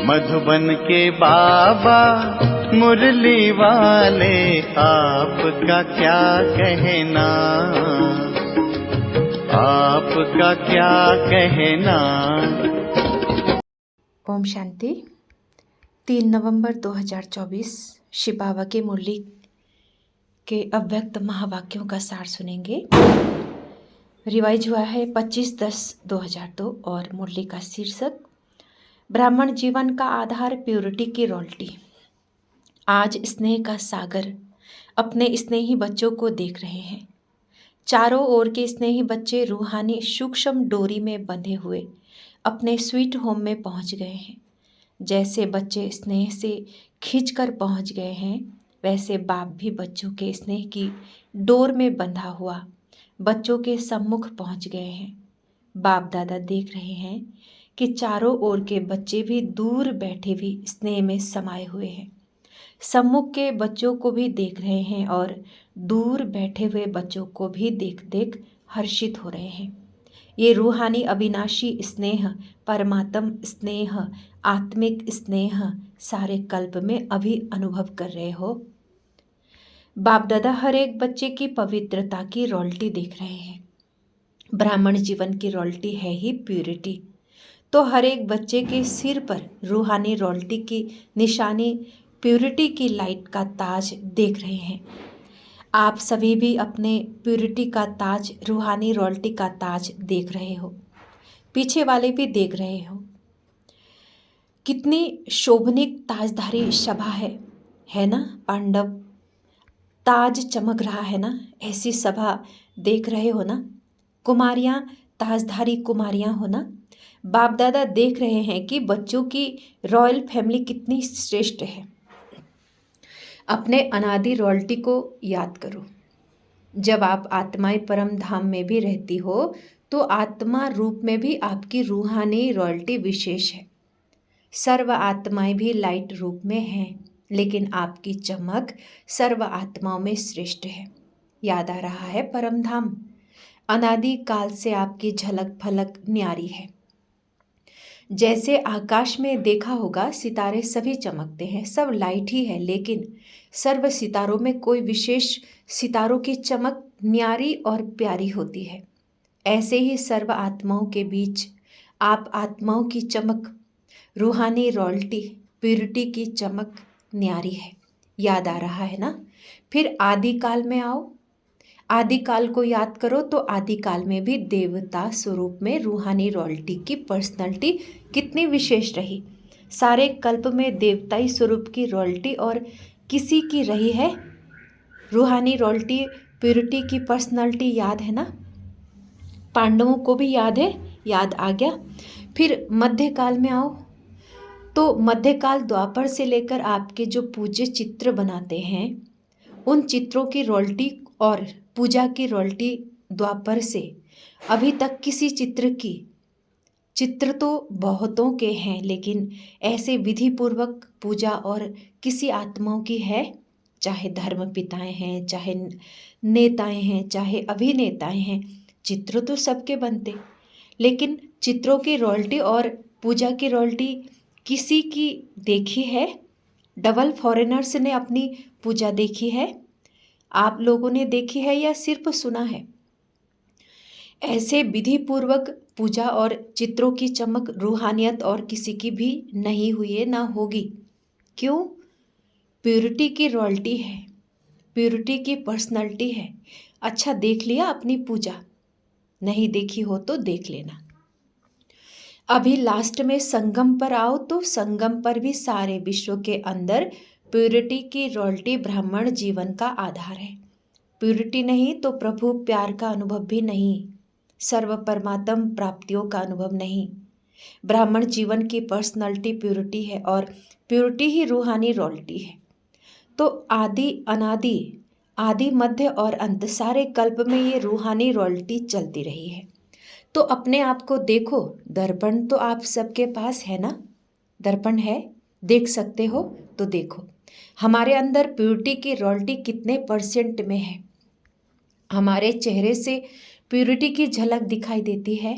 मधुबन के बाबा मुरली वाले, आपका क्या कहना, आपका क्या कहना। ओम शांति। 3 नवंबर 2024 शिव बाबा की मुरली के अव्यक्त महावाक्यों का सार सुनेंगे। रिवाइज हुआ है 25/10/2002 और मुरली का शीर्षक ब्राह्मण जीवन का आधार प्योरिटी की रॉयल्टी। आज स्नेह का सागर अपने स्नेही बच्चों को देख रहे हैं। चारों ओर के स्नेही बच्चे रूहानी सूक्ष्म डोरी में बंधे हुए अपने स्वीट होम में पहुंच गए हैं। जैसे बच्चे स्नेह से खींचकर पहुंच गए हैं, वैसे बाप भी बच्चों के स्नेह की डोर में बंधा हुआ बच्चों के सम्मुख पहुंच गए हैं। बाप दादा देख रहे हैं कि चारों ओर के बच्चे भी दूर बैठे भी स्नेह में समाये हुए हैं। सम्मुख के बच्चों को भी देख रहे हैं और दूर बैठे हुए बच्चों को भी देख देख हर्षित हो रहे हैं। ये रूहानी अविनाशी स्नेह, परमात्म स्नेह, आत्मिक स्नेह सारे कल्प में अभी अनुभव कर रहे हो। बाप दादा हर एक बच्चे की पवित्रता की रॉयल्टी देख रहे हैं। ब्राह्मण जीवन की रॉयल्टी है ही प्यूरिटी, तो हर एक बच्चे के सिर पर रूहानी रॉयल्टी की निशानी प्यूरिटी की लाइट का ताज देख रहे हैं। आप सभी भी अपने प्यूरिटी का ताज, रूहानी रॉयल्टी का ताज देख रहे हो। पीछे वाले भी देख रहे हो। कितनी शोभनिक ताजधारी सभा है ना। पांडव ताज चमक रहा है ना, ऐसी सभा देख रहे हो ना। कुमारियाँ, ताजधारी कुमारियाँ हो ना। बाप दादा देख रहे हैं कि बच्चों की रॉयल फैमिली कितनी श्रेष्ठ है। अपने अनादि रॉयल्टी को याद करो। जब आप आत्माएं परम धाम में भी रहती हो तो आत्मा रूप में भी आपकी रूहानी रॉयल्टी विशेष है। सर्व आत्माएं भी लाइट रूप में हैं, लेकिन आपकी चमक सर्व आत्माओं में श्रेष्ठ है। याद आ रहा है परम धाम। अनादि काल से आपकी झलक फलक न्यारी है। जैसे आकाश में देखा होगा, सितारे सभी चमकते हैं, सब लाइट ही है, लेकिन सर्व सितारों में कोई विशेष सितारों की चमक न्यारी और प्यारी होती है। ऐसे ही सर्व आत्माओं के बीच आप आत्माओं की चमक, रूहानी रॉयल्टी, प्यूरिटी की चमक न्यारी है। याद आ रहा है ना। फिर आदिकाल में आओ। आदिकाल को याद करो तो आदिकाल में भी देवता स्वरूप में रूहानी रॉयल्टी की पर्सनालिटी कितनी विशेष रही। सारे कल्प में देवताई स्वरूप की रॉयल्टी और किसी की रही है रूहानी रॉयल्टी, प्यूरिटी की पर्सनालिटी। याद है ना। पांडवों को भी याद है, याद आ गया। फिर मध्यकाल में आओ तो मध्यकाल द्वापर से लेकर आपके जो पूज्य चित्र बनाते हैं, उन चित्रों की रॉयल्टी और पूजा की रॉयल्टी द्वापर से अभी तक किसी चित्र तो बहुतों के हैं, लेकिन ऐसे विधि पूर्वक पूजा और किसी आत्माओं की है। चाहे धर्म पिताएं हैं, चाहे नेताएं हैं, चाहे अभिनेताएं हैं, चित्र तो सबके बनते, लेकिन चित्रों की रॉयल्टी और पूजा की रॉयल्टी किसी की देखी है? डबल फॉरेनर्स ने अपनी पूजा देखी है? आप लोगों ने देखी है या सिर्फ सुना है? ऐसे विधि पूर्वक पूजा और चित्रों की चमक, रूहानियत और किसी की भी नहीं हुई है, ना होगी। क्यों? प्यूरिटी की रॉयल्टी है, प्यूरिटी की पर्सनालिटी है। अच्छा, देख लिया अपनी पूजा? नहीं देखी हो तो देख लेना। अभी लास्ट में संगम पर आओ तो संगम पर भी सारे विश्व के अंदर प्यूरिटी की रॉयल्टी ब्राह्मण जीवन का आधार है। प्यूरिटी नहीं तो प्रभु प्यार का अनुभव भी नहीं, सर्व परमात्म प्राप्तियों का अनुभव नहीं। ब्राह्मण जीवन की पर्सनालिटी प्यूरिटी है और प्यूरिटी ही रूहानी रॉयल्टी है। तो आदि अनादि, आदि मध्य और अंत सारे कल्प में ये रूहानी रॉयल्टी चलती रही है। तो अपने आप को देखो। दर्पण तो आप सबके पास है ना। दर्पण है, देख सकते हो तो देखो हमारे अंदर प्यूरिटी की रॉयल्टी कितने % में है। हमारे चेहरे से प्यूरिटी की झलक दिखाई देती है।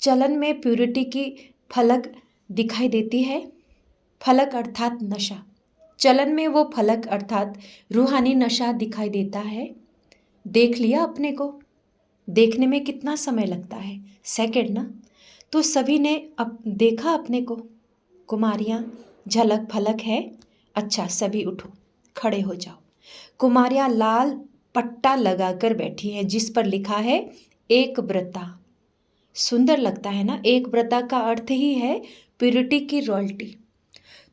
चलन में प्यूरिटी की फलक दिखाई देती है। फलक अर्थात नशा, चलन में वो फलक अर्थात रूहानी नशा दिखाई देता है। देख लिया अपने को, देखने में कितना समय लगता है, सेकंड ना। तो सभी ने अब देखा अपने को, कुमारियाँ झलक फलक है। अच्छा सभी उठो, खड़े हो जाओ। कुमारियाँ लाल पट्टा लगाकर बैठी हैं जिस पर लिखा है एक व्रता। सुंदर लगता है ना। एक व्रता का अर्थ ही है प्यूरिटी की रॉयल्टी।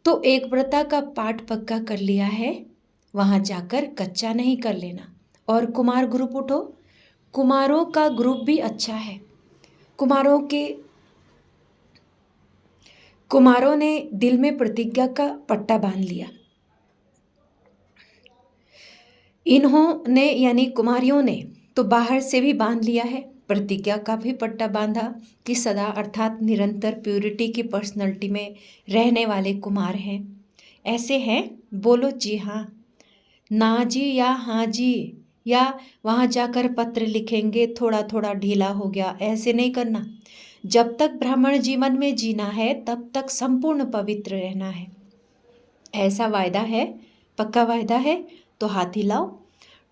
तो एक व्रता का पाठ पक्का कर लिया है, वहाँ जाकर कच्चा नहीं कर लेना। और कुमार ग्रुप उठो, कुमारों का ग्रुप भी अच्छा है। कुमारों ने दिल में प्रतिज्ञा का पट्टा बांध लिया। इन्होंने यानी कुमारियों ने तो बाहर से भी बांध लिया है, प्रतिज्ञा का भी पट्टा बांधा कि सदा अर्थात निरंतर प्यूरिटी की पर्सनैलिटी में रहने वाले कुमार हैं। ऐसे हैं, बोलो जी हाँ, ना जी या हाँ जी, या वहाँ जाकर पत्र लिखेंगे थोड़ा थोड़ा ढीला हो गया, ऐसे नहीं करना। जब तक ब्राह्मण जीवन में जीना है तब तक संपूर्ण पवित्र रहना है, ऐसा वायदा है, पक्का वायदा है। तो हाथ हिलाओ।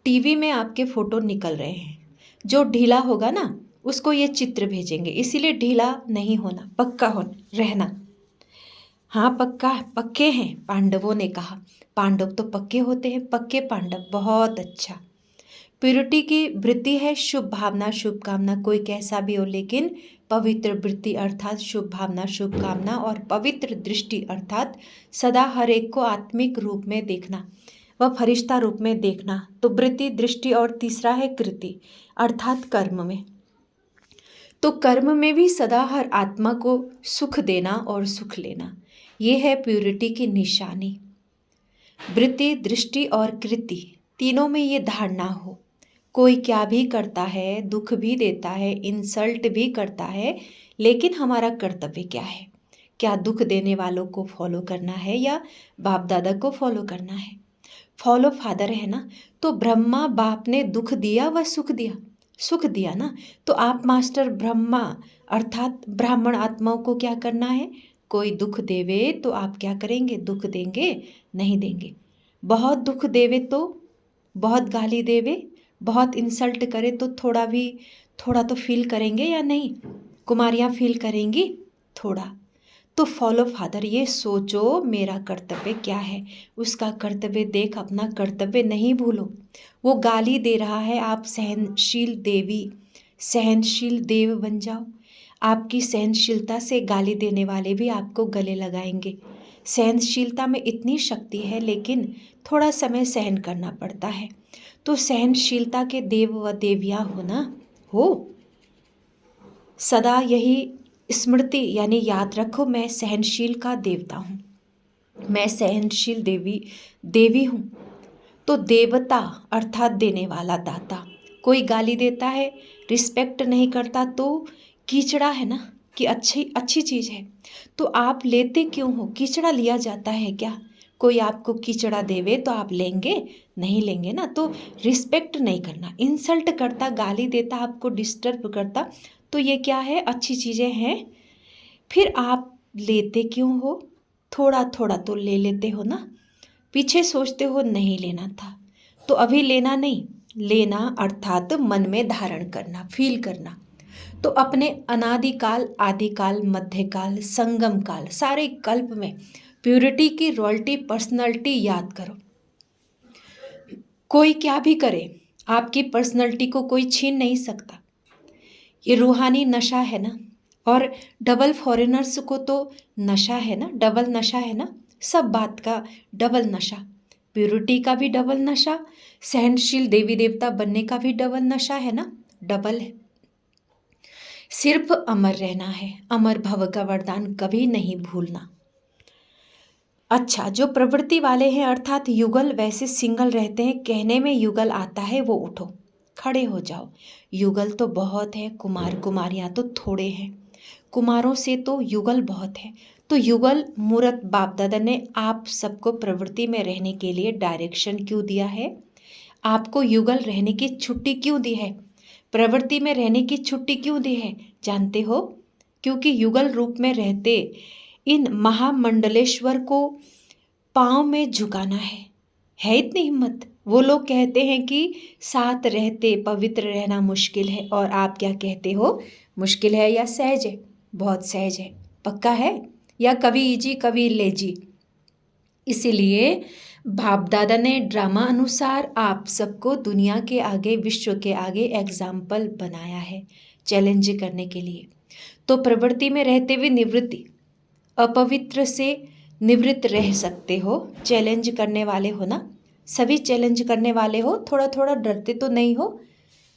टीवी में आपके फोटो निकल रहे हैं, जो ढीला होगा ना उसको ये चित्र भेजेंगे, इसीलिए ढीला नहीं होना, पक्का हो रहना। हाँ पक्का, पक्के हैं, पांडवों ने कहा। पांडव तो पक्के होते हैं, पक्के पांडव, बहुत अच्छा। प्यूरिटी की वृत्ति है शुभ भावना शुभ कामना, कोई कैसा भी हो लेकिन पवित्र वृत्ति अर्थात शुभ भावना शुभ कामना और पवित्र दृष्टि अर्थात सदा हर एक को आत्मिक रूप में देखना व फरिश्ता रूप में देखना। तो वृत्ति, दृष्टि और तीसरा है कृति अर्थात कर्म में। तो कर्म में भी सदा हर आत्मा को सुख देना और सुख लेना, ये है प्यूरिटी की निशानी। वृत्ति, दृष्टि और कृति तीनों में ये धारणा हो, कोई क्या भी करता है, दुख भी देता है, इंसल्ट भी करता है, लेकिन हमारा कर्तव्य क्या है? क्या दुख देने वालों को फॉलो करना है या बाप दादा को फॉलो करना है? फॉलो फादर है ना। तो ब्रह्मा बाप ने दुख दिया व सुख दिया, सुख दिया ना। तो आप मास्टर ब्रह्मा अर्थात ब्राह्मण आत्माओं को क्या करना है? कोई दुख देवे तो आप क्या करेंगे? दुख देंगे? नहीं देंगे। बहुत दुख देवे तो, बहुत गाली देवे, बहुत इंसल्ट करे तो थोड़ा तो फील करेंगे या नहीं? कुमारियाँ फील करेंगी थोड़ा। तो फॉलो फादर, ये सोचो मेरा कर्तव्य क्या है, उसका कर्तव्य देख, अपना कर्तव्य नहीं भूलो। वो गाली दे रहा है, आप सहनशील देवी, सहनशील देव बन जाओ। आपकी सहनशीलता से गाली देने वाले भी आपको गले लगाएंगे। सहनशीलता में इतनी शक्ति है, लेकिन थोड़ा समय सहन करना पड़ता है। तो सहनशीलता के देव व देवियाँ होना हो, सदा यही स्मृति यानी याद रखो, मैं सहनशील का देवता हूँ, मैं सहनशील देवी हूँ। तो देवता अर्थात देने वाला दाता। कोई गाली देता है, रिस्पेक्ट नहीं करता तो कीचड़ा है ना कि अच्छी चीज़ है, तो आप लेते क्यों हो? कीचड़ा लिया जाता है क्या? कोई आपको कीचड़ा देवे तो आप लेंगे? नहीं लेंगे ना। तो रिस्पेक्ट नहीं करना, इंसल्ट करता, गाली देता, आपको डिस्टर्ब करता, तो ये क्या है? अच्छी चीज़ें हैं, फिर आप लेते क्यों हो? थोड़ा थोड़ा तो ले लेते हो ना, पीछे सोचते हो नहीं लेना था, तो अभी लेना नहीं, लेना अर्थात मन में धारण करना, फील करना। तो अपने अनादिकाल, आदिकाल, मध्यकाल, संगम काल, सारे कल्प में प्यूरिटी की रॉयल्टी पर्सनालिटी याद करो। कोई क्या भी करे, आपकी पर्सनालिटी को कोई छीन नहीं सकता। ये रूहानी नशा है ना। और डबल फॉरेनर्स को तो नशा है ना, डबल नशा है ना, सब बात का डबल नशा। प्यूरिटी का भी डबल नशा, सहनशील देवी देवता बनने का भी डबल नशा है ना, डबल है। सिर्फ अमर रहना है, अमर भव का वरदान कभी नहीं भूलना। अच्छा, जो प्रवृत्ति वाले हैं अर्थात युगल वैसे सिंगल रहते हैं, कहने में युगल आता है, वो उठो, खड़े हो जाओ। युगल तो बहुत है, कुमार कुमारियाँ तो थोड़े हैं, कुमारों से तो युगल बहुत है। तो युगल मूर्त बाप दादा ने आप सबको प्रवृत्ति में रहने के लिए डायरेक्शन क्यों दिया है? आपको युगल रहने की छुट्टी क्यों दी है? प्रवृत्ति में रहने की छुट्टी क्यों दी है? जानते हो? क्योंकि युगल रूप में रहते इन महामंडलेश्वर को पाँव में झुकाना है इतनी हिम्मत? वो लोग कहते हैं कि साथ रहते पवित्र रहना मुश्किल है, और आप क्या कहते हो, मुश्किल है या सहज है? बहुत सहज है। पक्का है या कभी इजी कभी लेजी? इसीलिए बाप दादा ने ड्रामा अनुसार आप सबको दुनिया के आगे, विश्व के आगे एग्जाम्पल बनाया है चैलेंज करने के लिए। तो प्रवृत्ति में रहते हुए निवृत्ति, अपवित्र से निवृत्त रह सकते हो। चैलेंज करने वाले हो ना, सभी चैलेंज करने वाले हो, थोड़ा थोड़ा डरते तो नहीं हो?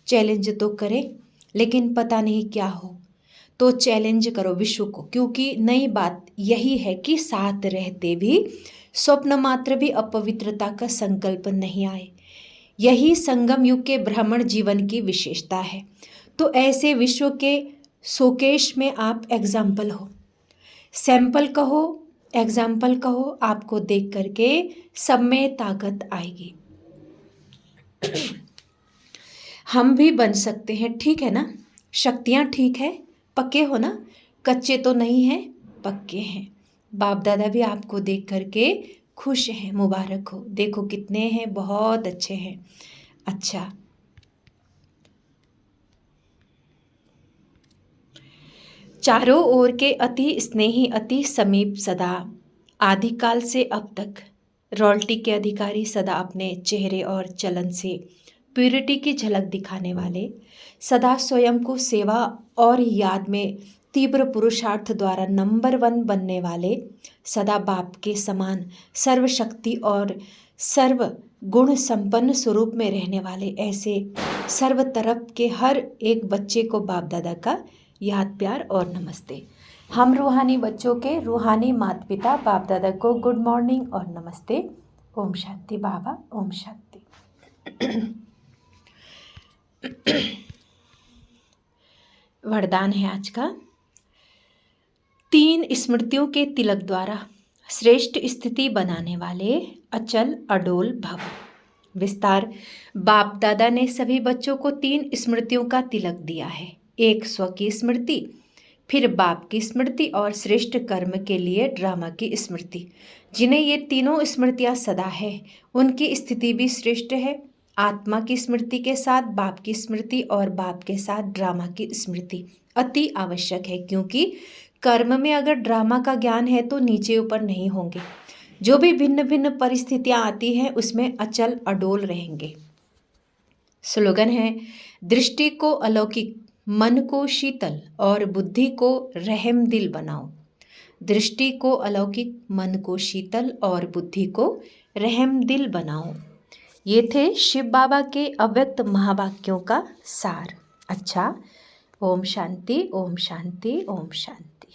चैलेंज तो करें, लेकिन पता नहीं क्या हो, तो चैलेंज करो विश्व को, क्योंकि नई बात यही है कि साथ रहते भी स्वप्न मात्र भी अपवित्रता का संकल्प नहीं आए। यही संगम युग के ब्राह्मण जीवन की विशेषता है। तो ऐसे विश्व के शोकेश में आप एग्जाम्पल हो, सैंपल कहो, एग्जाम्पल कहो। आपको देख करके सब में ताकत आएगी। हम भी बन सकते हैं, ठीक है ना? शक्तियाँ ठीक है, पक्के हो ना, कच्चे तो नहीं हैं, पक्के हैं। बाप दादा भी आपको देख करके खुश हैं, मुबारक हो। देखो कितने हैं, बहुत अच्छे हैं। अच्छा, चारों ओर के अति स्नेही, अति समीप सदा, आदिकाल से अब तक रॉयल्टी के अधिकारी, सदा अपने चेहरे और चलन से प्यूरिटी की झलक दिखाने वाले, सदा स्वयं को सेवा और याद में तीव्र पुरुषार्थ द्वारा नंबर 1 बनने वाले, सदा बाप के समान सर्वशक्ति और सर्व गुण संपन्न स्वरूप में रहने वाले, ऐसे सर्व तरफ के हर एक बच्चे को बाप दादा का याद, प्यार और नमस्ते। हम रूहानी बच्चों के रूहानी माता पिता बाप दादा को गुड मॉर्निंग और नमस्ते। ओम शांति बाबा, ओम शांति। वरदान है आज का। 3 स्मृतियों के तिलक द्वारा श्रेष्ठ स्थिति बनाने वाले अचल अडोल भव। विस्तार, बाप दादा ने सभी बच्चों को 3 स्मृतियों का तिलक दिया है। एक स्व की स्मृति, फिर बाप की स्मृति और श्रेष्ठ कर्म के लिए ड्रामा की स्मृति। जिन्हें ये तीनों स्मृतियाँ सदा है, उनकी स्थिति भी श्रेष्ठ है। आत्मा की स्मृति के साथ बाप की स्मृति और बाप के साथ ड्रामा की स्मृति अति आवश्यक है, क्योंकि कर्म में अगर ड्रामा का ज्ञान है तो नीचे ऊपर नहीं होंगे। जो भी भिन्न भिन्न परिस्थितियाँ आती हैं उसमें अचल अडोल रहेंगे। स्लोगन है, दृष्टि को अलौकिक, मन को शीतल और बुद्धि को रहम दिल बनाओ। दृष्टि को अलौकिक, मन को शीतल और बुद्धि को रहम दिल बनाओ। ये थे शिव बाबा के अव्यक्त महावाक्यों का सार। अच्छा, ओम शांति, ओम शांति, ओम शांति।